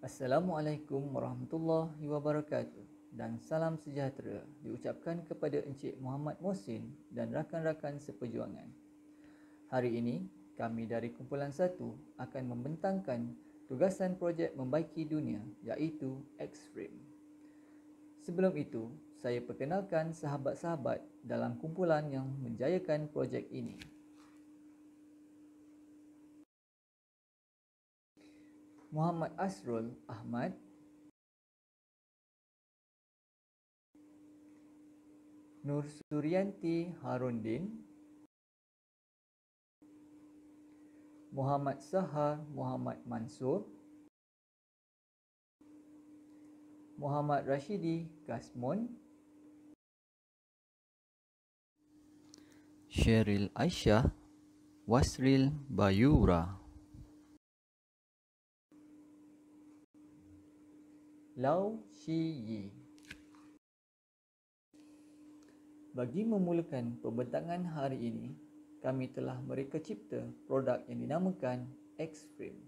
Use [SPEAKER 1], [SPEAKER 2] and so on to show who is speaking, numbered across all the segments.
[SPEAKER 1] Assalamualaikum warahmatullahi wabarakatuh dan salam sejahtera diucapkan kepada Encik Muhammad Mohsin dan rakan-rakan seperjuangan. Hari ini, kami dari Kumpulan 1 akan membentangkan tugasan projek membaiki dunia iaitu X-Frame. Sebelum itu, saya perkenalkan sahabat-sahabat dalam kumpulan yang menjayakan projek ini. Muhammad Asrul Ahmad, Nur Suryanti Harundin, Muhammad Sahar Muhammad Mansur, Muhammad Rashidi Kasmun, Sheryl Aisyah Wasril Bayura, Lau Shi Yi. Bagi memulakan pembentangan hari ini, kami telah mereka cipta produk yang dinamakan X-Frame.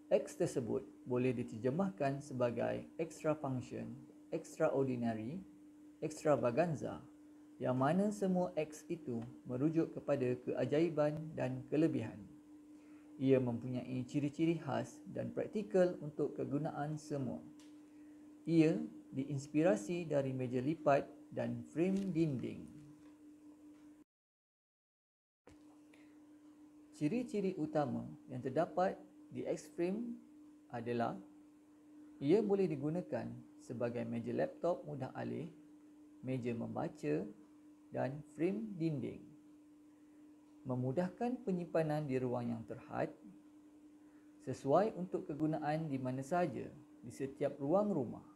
[SPEAKER 1] X tersebut boleh diterjemahkan sebagai extra function, extraordinary, extravaganza, yang mana semua X itu merujuk kepada keajaiban dan kelebihan. Ia mempunyai ciri-ciri khas dan praktikal untuk kegunaan semua. Ia diinspirasi dari meja lipat dan frame dinding. Ciri-ciri utama yang terdapat di X-Frame adalah ia boleh digunakan sebagai meja laptop mudah alih, meja membaca dan frame dinding. Memudahkan penyimpanan di ruang yang terhad, sesuai untuk kegunaan di mana sahaja di setiap ruang rumah.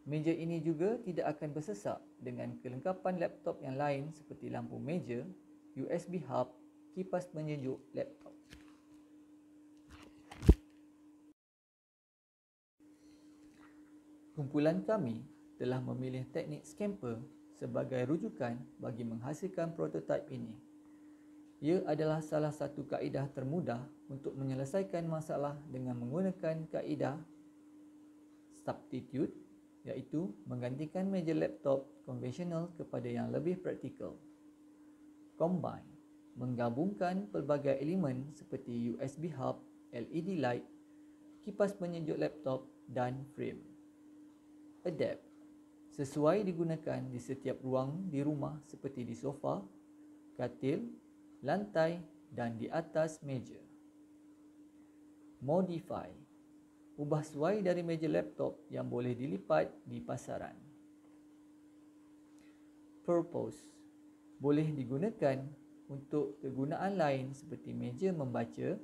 [SPEAKER 1] Meja ini juga tidak akan bersesak dengan kelengkapan laptop yang lain seperti lampu meja, USB hub, kipas penyejuk laptop. Kumpulan kami telah memilih teknik scamper sebagai rujukan bagi menghasilkan prototipe ini. Ia adalah salah satu kaedah termudah untuk menyelesaikan masalah dengan menggunakan kaedah substitute, iaitu menggantikan meja laptop konvensional kepada yang lebih praktikal. Combine, menggabungkan pelbagai elemen seperti USB hub, LED light, kipas penyejuk laptop dan frame. Adapt, sesuai digunakan di setiap ruang di rumah seperti di sofa, katil, lantai dan di atas meja. Modify, ubah suai dari meja laptop yang boleh dilipat di pasaran. Purpose, boleh digunakan untuk kegunaan lain seperti meja membaca.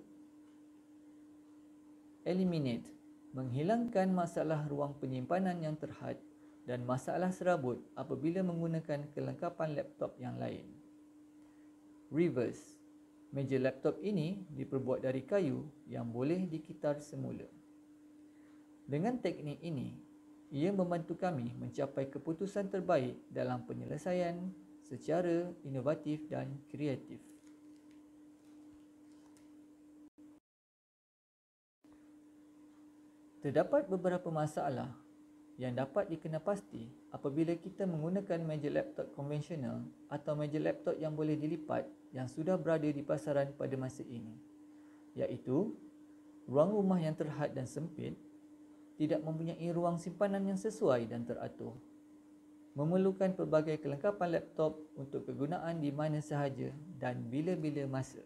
[SPEAKER 1] Eliminate, menghilangkan masalah ruang penyimpanan yang terhad dan masalah serabut apabila menggunakan kelengkapan laptop yang lain. Reverse, meja laptop ini diperbuat dari kayu yang boleh dikitar semula. Dengan teknik ini, ia membantu kami mencapai keputusan terbaik dalam penyelesaian secara inovatif dan kreatif. Terdapat beberapa masalah yang dapat dikenapasti apabila kita menggunakan meja laptop konvensional atau meja laptop yang boleh dilipat yang sudah berada di pasaran pada masa ini, iaitu ruang rumah yang terhad dan sempit, tidak mempunyai ruang simpanan yang sesuai dan teratur, memerlukan pelbagai kelengkapan laptop untuk kegunaan di mana sahaja dan bila-bila masa.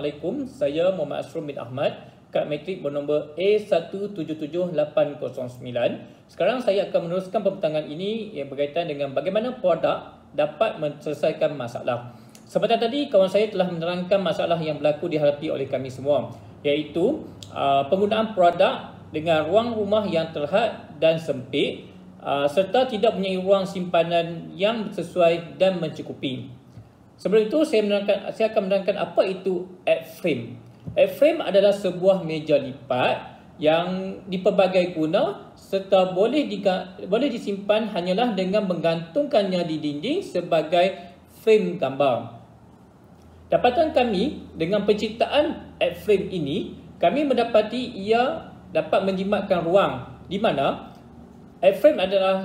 [SPEAKER 2] Assalamualaikum, saya Muhammad Asrum bin Ahmad, kad matrik bernombor A177809. Sekarang saya akan meneruskan pembentangan ini yang berkaitan dengan bagaimana produk dapat menyelesaikan masalah. Seperti tadi, kawan saya telah menerangkan masalah yang berlaku dihadapi oleh kami semua, iaitu penggunaan produk dengan ruang rumah yang terhad dan sempit, serta tidak mempunyai ruang simpanan yang sesuai dan mencukupi. Sebelum itu, saya akan menerangkan apa itu F-frame. F-frame adalah sebuah meja lipat yang dipelbagai guna serta boleh disimpan hanyalah dengan menggantungkannya di dinding sebagai frame gambar. Dapatan kami dengan penciptaan F-frame ini, kami mendapati ia dapat menjimatkan ruang di mana F-frame adalah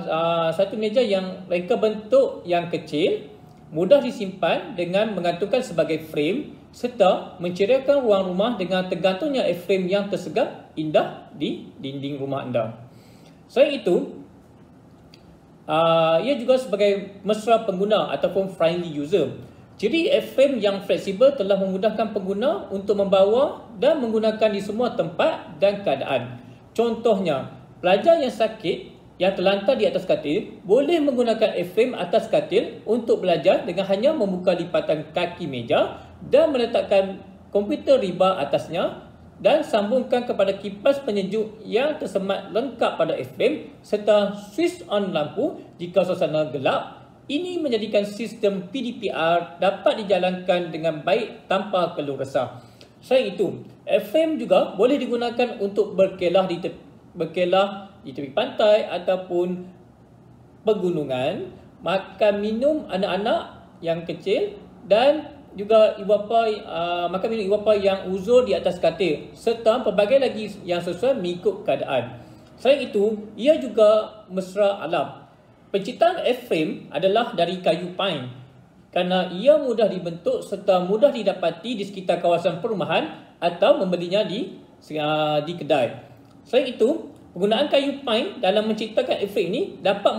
[SPEAKER 2] satu meja yang reka bentuk yang kecil, mudah disimpan dengan menggantungkan sebagai frame serta menceriakan ruang rumah dengan tergantungnya F-frame yang tersegar indah di dinding rumah anda. Selain itu, ia juga sebagai mesra pengguna ataupun friendly user. Ciri F-frame yang fleksibel telah memudahkan pengguna untuk membawa dan menggunakan di semua tempat dan keadaan. Contohnya, pelajar yang sakit yang terlantar di atas katil boleh menggunakan F-frame atas katil untuk belajar dengan hanya membuka lipatan kaki meja dan meletakkan komputer riba atasnya dan sambungkan kepada kipas penyejuk yang tersemat lengkap pada F-frame serta switch on lampu jika suasana gelap. Ini menjadikan sistem PDPR dapat dijalankan dengan baik tanpa keluh resah. Selain itu, F-frame juga boleh digunakan untuk berkelah di tepi pantai ataupun pegunungan, makan minum anak-anak yang kecil dan juga makan minum ibu bapa yang uzur di atas katil serta pelbagai lagi yang sesuai mengikut keadaan. Selain itu, ia juga mesra alam. Penciptaan F-frame adalah dari kayu pine kerana ia mudah dibentuk serta mudah didapati di sekitar kawasan perumahan atau membelinya di kedai. Selain itu, penggunaan kayu pine dalam menciptakan efek ini dapat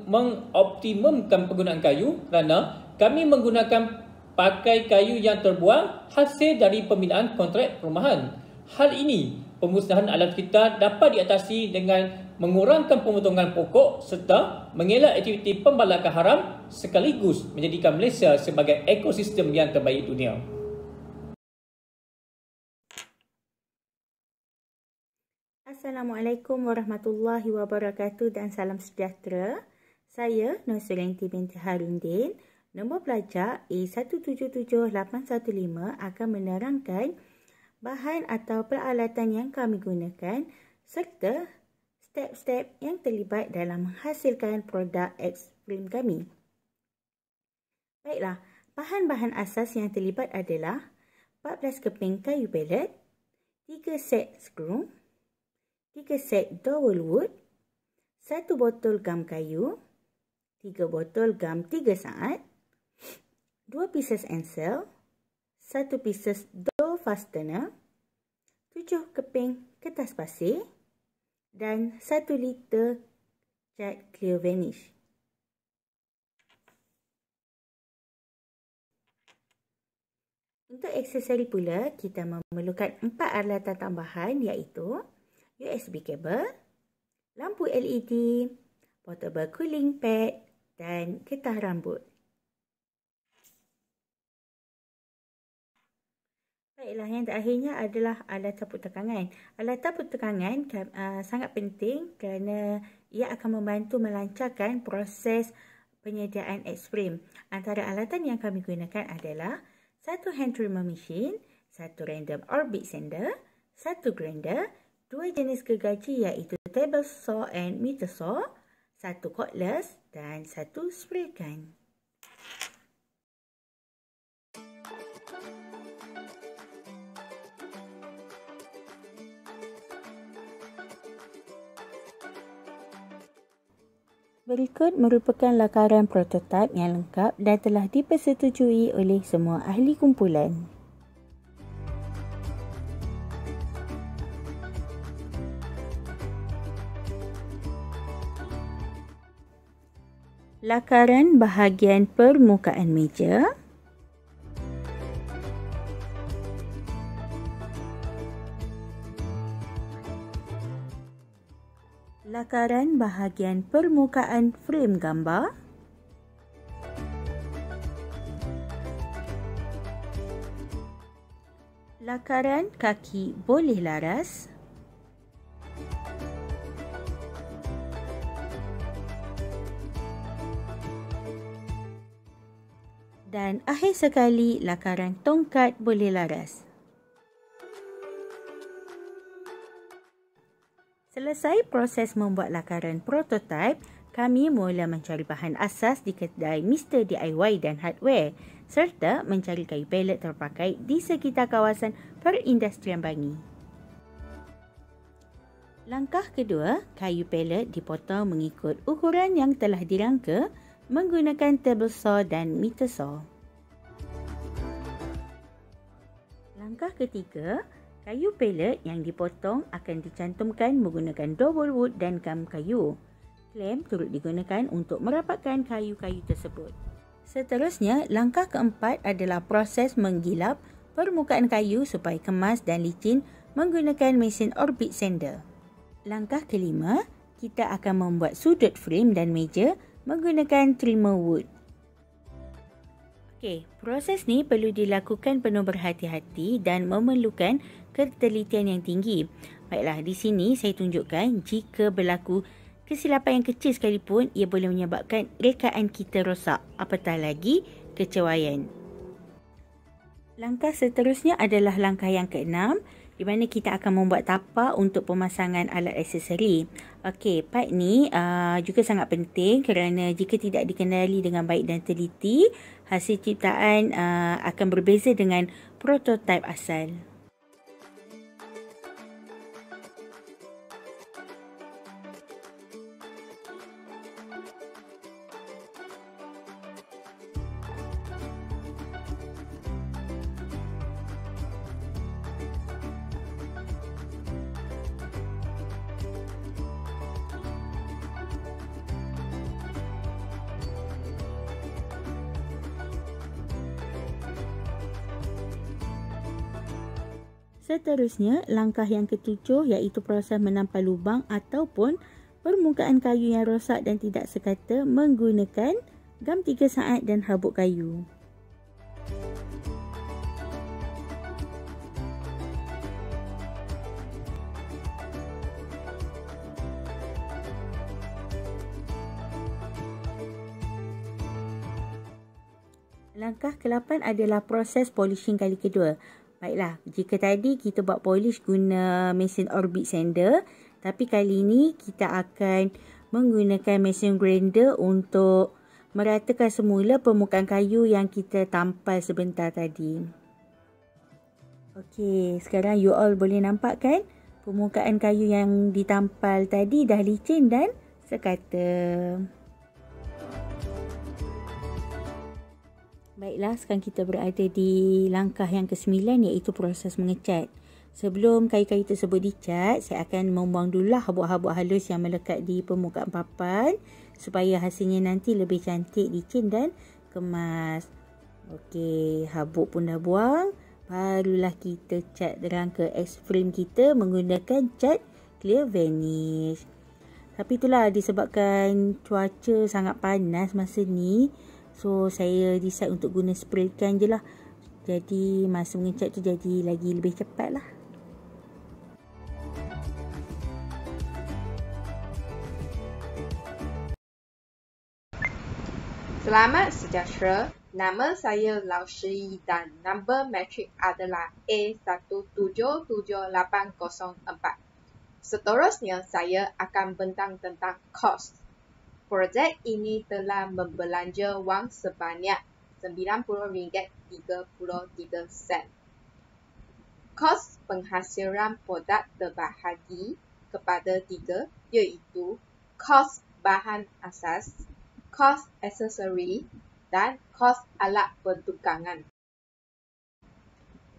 [SPEAKER 2] mengoptimumkan penggunaan kayu kerana kami menggunakan pakai kayu yang terbuang hasil dari pembinaan kontrak perumahan. Hal ini, pemusnahan alam sekitar dapat diatasi dengan mengurangkan pemotongan pokok serta mengelak aktiviti pembalakan haram sekaligus menjadikan Malaysia sebagai ekosistem yang terbaik dunia.
[SPEAKER 3] Assalamualaikum warahmatullahi wabarakatuh dan salam sejahtera. Saya Nursulianti binti Harundin. Nombor pelajar A177815 akan menerangkan bahan atau peralatan yang kami gunakan serta step-step yang terlibat dalam menghasilkan produk X-frame kami. Baiklah, bahan-bahan asas yang terlibat adalah 14 keping kayu pallet, 3 set skru, 3 set dowel wood, 1 botol gam kayu, 3 botol gam 3 saat, 2 pieces encel, 1 pieces door fastener, 7 keping kertas pasir dan 1 liter cat clear varnish. Untuk aksesori pula, kita memerlukan 4 alatan tambahan iaitu USB kabel, lampu LED, portable cooling pad dan getah rambut. Baiklah, yang terakhirnya adalah alat taput tekangan. Alat taput tekangan sangat penting kerana ia akan membantu melancarkan proses penyediaan X-frame. Antara alatan yang kami gunakan adalah 1 hand trimmer machine, 1 random orbit sander, 1 grinder, 2 jenis gergaji iaitu table saw and meter saw, 1 cordless dan 1 spray gun. Berikut merupakan lakaran prototipe yang lengkap dan telah dipersetujui oleh semua ahli kumpulan. Lakaran bahagian permukaan meja, Lakaran bahagian permukaan frame gambar. Lakaran kaki boleh laras. Dan akhir sekali, lakaran tongkat boleh laras. Selesai proses membuat lakaran prototipe, kami mula mencari bahan asas di kedai Mr. DIY dan Hardware serta mencari kayu pelet terpakai di sekitar kawasan perindustrian Bangi. Langkah kedua, kayu pelet dipotong mengikut ukuran yang telah dirangka menggunakan table saw dan meter saw. Langkah ketiga, kayu pelet yang dipotong akan dicantumkan menggunakan double wood dan gam kayu. Klem turut digunakan untuk merapatkan kayu-kayu tersebut. Seterusnya, langkah keempat adalah proses menggilap permukaan kayu supaya kemas dan licin menggunakan mesin orbit sander. Langkah kelima, kita akan membuat sudut frame dan meja menggunakan trimmer wood. Okey, proses ni perlu dilakukan penuh berhati-hati dan memerlukan ketelitian yang tinggi. Baiklah, di sini saya tunjukkan jika berlaku kesilapan yang kecil sekalipun, ia boleh menyebabkan rekaan kita rosak, apatah lagi kecewaian. Langkah seterusnya adalah langkah yang keenam, di mana kita akan membuat tapak untuk pemasangan alat aksesori. Okey, part ni juga sangat penting kerana jika tidak dikenali dengan baik dan teliti, hasil ciptaan akan berbeza dengan prototipe asal. Seterusnya, langkah yang ketujuh iaitu proses menampal lubang ataupun permukaan kayu yang rosak dan tidak sekata menggunakan gam 3 saat dan habuk kayu. Langkah ke-8 adalah proses polishing kali kedua. Baiklah, jika tadi kita buat polish guna mesin orbit sander, tapi kali ini kita akan menggunakan mesin grinder untuk meratakan semula permukaan kayu yang kita tampal sebentar tadi. Okey, sekarang you all boleh nampak kan? Permukaan kayu yang ditampal tadi dah licin dan sekata. Baiklah, sekarang kita berada di langkah yang ke-9 iaitu proses mengecat. Sebelum kayu-kayu tersebut dicat, saya akan membuang dulu habuk-habuk halus yang melekat di permukaan papan supaya hasilnya nanti lebih cantik, licin dan kemas. Okey, habuk pun dah buang. Barulah kita cat rangka X-frame kita menggunakan cat clear varnish. Tapi itulah disebabkan cuaca sangat panas masa ni, so saya decide untuk guna spray can je lah. Jadi masa mengecat tu jadi lagi lebih cepat lah.
[SPEAKER 4] Selamat sejahtera. Nama saya Lau Shi dan nombor matrik adalah A1778004. Seterusnya saya akan bentang tentang kos. Projek ini telah membelanja wang sebanyak RM90.33. Kos penghasilan produk terbahagi kepada 3 iaitu kos bahan asas, kos aksesori dan kos alat pertukangan.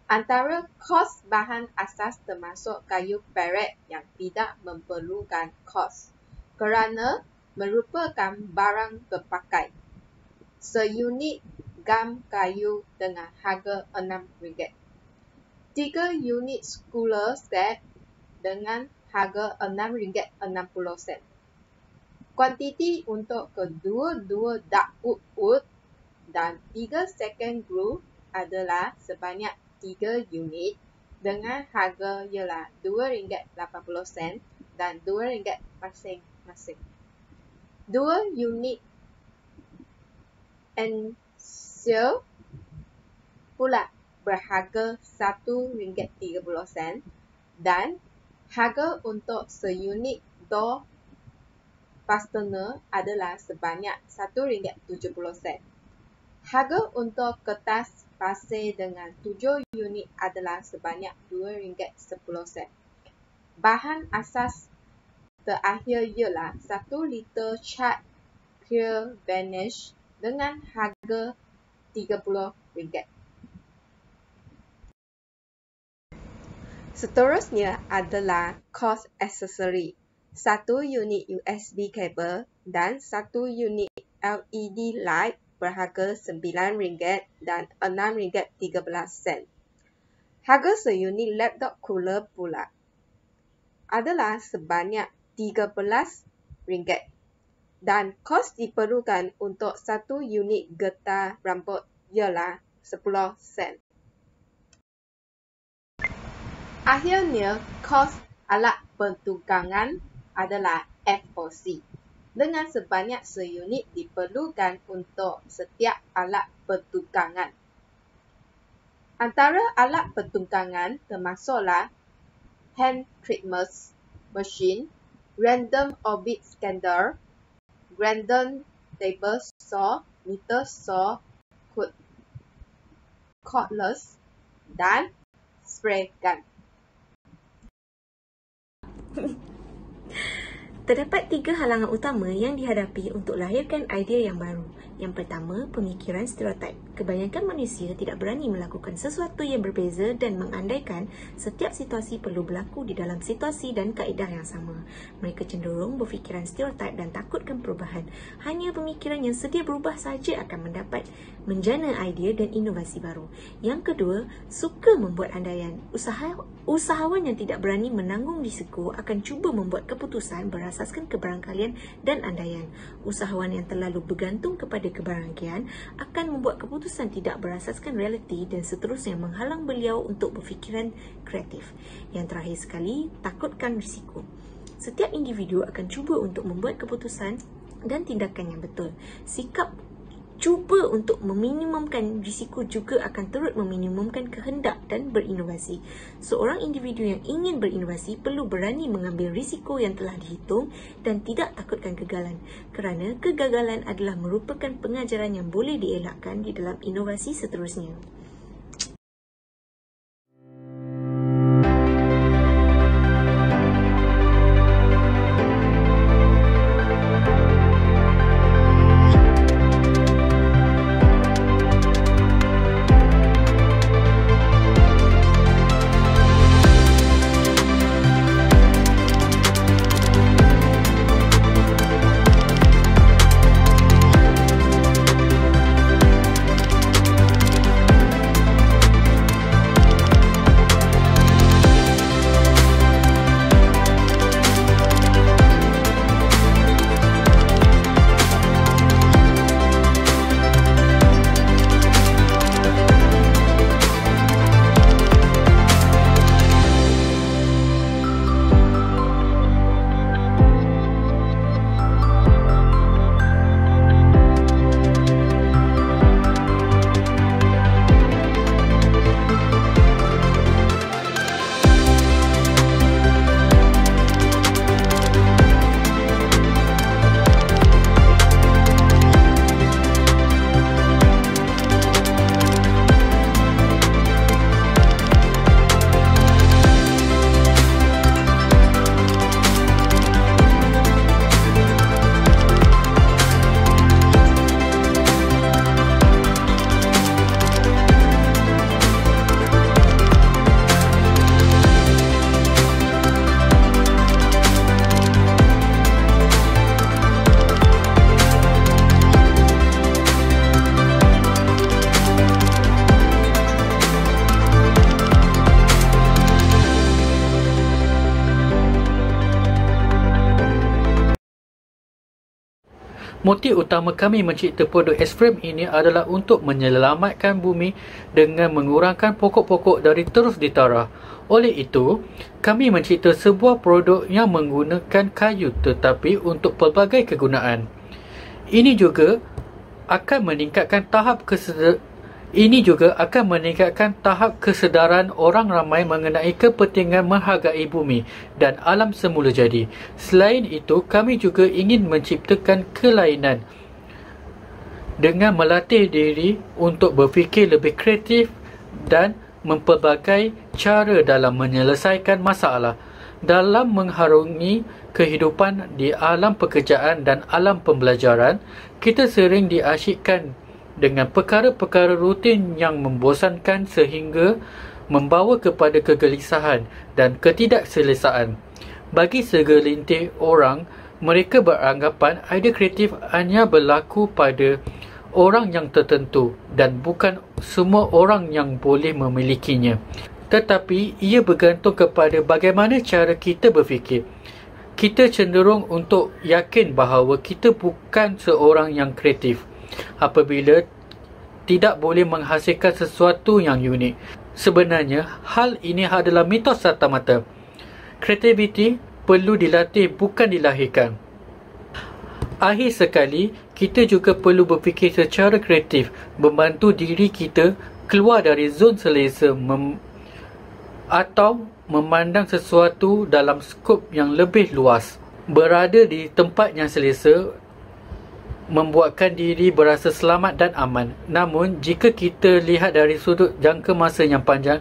[SPEAKER 4] Antara kos bahan asas termasuk kayu pelet yang tidak memerlukan kos kerana merupakan barang berpakai. Seunit gam kayu dengan harga RM6. 3 unit skula set dengan harga RM6.60. Kuantiti untuk kedua-dua duct dan 3 second groove adalah sebanyak 3 unit dengan harga ialah RM2.80 dan RM2 masing-masing. 2 unit ensure pula berharga RM1.30 dan harga untuk seunit door fastener adalah sebanyak RM1.70. Harga untuk kertas pasir dengan 7 unit adalah sebanyak RM2.10. Bahan asas terakhir ialah 1 liter cat clear varnish dengan harga RM30. Seterusnya adalah kos aksesori. 1 unit USB kabel dan 1 unit LED light berharga RM9 dan RM6.13. Harga seunit laptop cooler pula adalah sebanyak RM13 dan kos diperlukan untuk 1 unit getah rambut ialah 10 sen. Akhirnya, kos alat pertukangan adalah FOC dengan sebanyak seunit diperlukan untuk setiap alat pertukangan. Antara alat pertukangan termasuklah hand treatment machine, random orbit scanner, random table saw, meter saw, cordless dan spray gun.
[SPEAKER 3] Terdapat 3 halangan utama yang dihadapi untuk lahirkan idea yang baru. Yang pertama, pemikiran stereotip. Kebanyakan manusia tidak berani melakukan sesuatu yang berbeza dan mengandaikan setiap situasi perlu berlaku di dalam situasi dan kaedah yang sama. Mereka cenderung berfikiran stereotip dan takutkan perubahan. Hanya pemikiran yang sedia berubah saja akan mendapat menjana idea dan inovasi baru. Yang kedua, suka membuat andaian. Usahawan yang tidak berani menanggung risiko akan cuba membuat keputusan berasaskan kebarangkalian dan andaian. Usahawan yang terlalu bergantung kepada kebarangkalian akan membuat keputusan tidak berasaskan realiti dan seterusnya menghalang beliau untuk berfikiran kreatif. Yang terakhir sekali, takutkan risiko. Setiap individu akan cuba untuk membuat keputusan dan tindakan yang betul. Sikap cuba untuk meminimumkan risiko juga akan turut meminimumkan kehendak dan berinovasi. Seorang individu yang ingin berinovasi perlu berani mengambil risiko yang telah dihitung dan tidak takutkan kegagalan, kerana kegagalan adalah merupakan pengajaran yang boleh dielakkan di dalam inovasi seterusnya.
[SPEAKER 5] Motif utama kami mencipta produk X-Frame ini adalah untuk menyelamatkan bumi dengan mengurangkan pokok-pokok dari terus ditara. Oleh itu, kami mencipta sebuah produk yang menggunakan kayu tetapi untuk pelbagai kegunaan. Ini juga akan meningkatkan tahap kesedaran orang ramai mengenai kepentingan menghargai bumi dan alam semula jadi. Selain itu, kami juga ingin menciptakan kelainan dengan melatih diri untuk berfikir lebih kreatif dan mempelbagai cara dalam menyelesaikan masalah dalam mengharungi kehidupan di alam pekerjaan dan alam pembelajaran. Kita sering diasyikkan dengan perkara-perkara rutin yang membosankan sehingga membawa kepada kegelisahan dan ketidakselesaan. Bagi segelintir orang, mereka beranggapan idea kreatif hanya berlaku pada orang yang tertentu dan bukan semua orang yang boleh memilikinya. Tetapi ia bergantung kepada bagaimana cara kita berfikir. Kita cenderung untuk yakin bahawa kita bukan seorang yang kreatif apabila tidak boleh menghasilkan sesuatu yang unik. Sebenarnya, hal ini adalah mitos semata-mata. Kreativiti perlu dilatih, bukan dilahirkan. Akhir sekali, kita juga perlu berfikir secara kreatif, membantu diri kita keluar dari zon selesa atau memandang sesuatu dalam skop yang lebih luas. Berada di tempat yang selesa membuatkan diri berasa selamat dan aman. Namun, jika kita lihat dari sudut jangka masa yang panjang,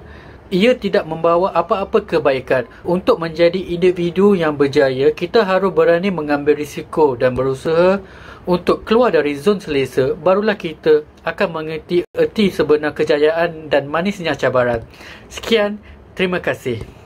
[SPEAKER 5] ia tidak membawa apa-apa kebaikan. Untuk menjadi individu yang berjaya, kita harus berani mengambil risiko dan berusaha untuk keluar dari zon selesa. Barulah kita akan mengerti erti sebenar kejayaan dan manisnya cabaran. Sekian, terima kasih.